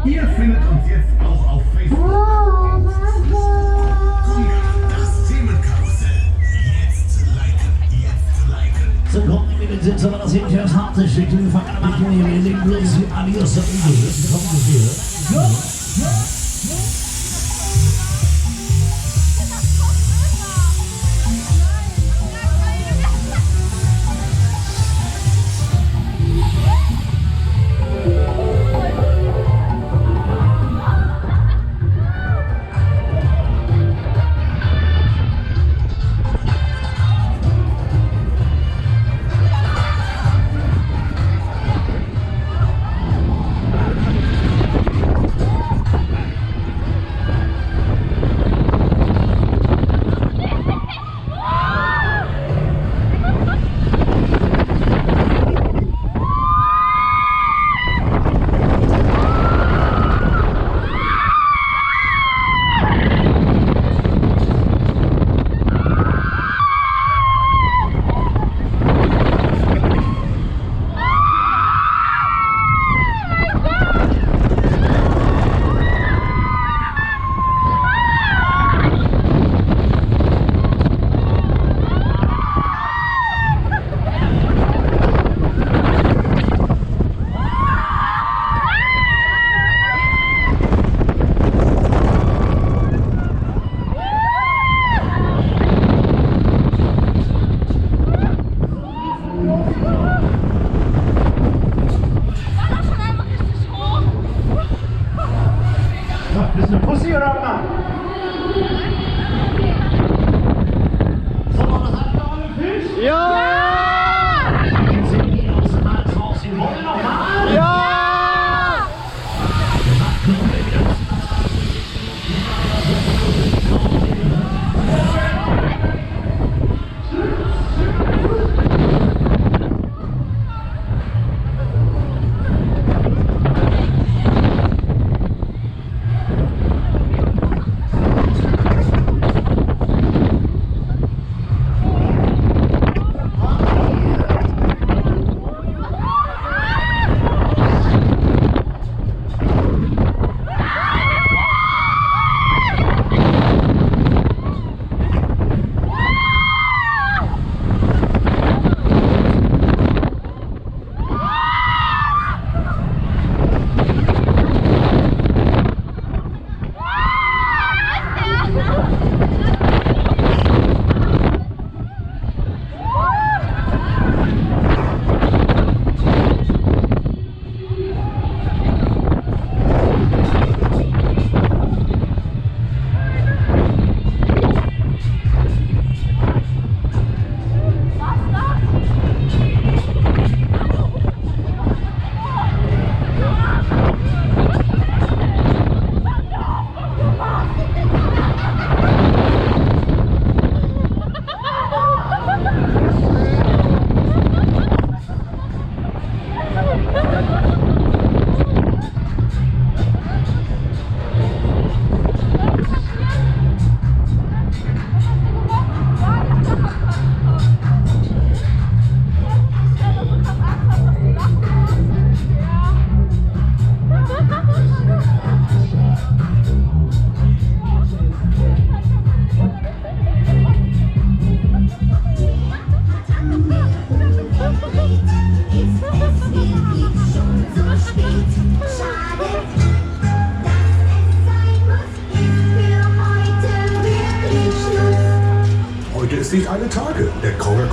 Ihr findet uns jetzt auch auf Facebook. Konga, das Themenkarussell. Jetzt liken. So kommt die mit den Sitz, aber das hinterher das harte Stück. Wir fangen an mit dem hier. Wir legen sie adios. Das kommt hier. Bist du Pussy oder Mann? Sollen wir das andere Fisch? Ja! Jetzt sind die aus dem Hals raus. Sie wollen noch mal. Ja! Heute ist nicht alle Tage. Der Konga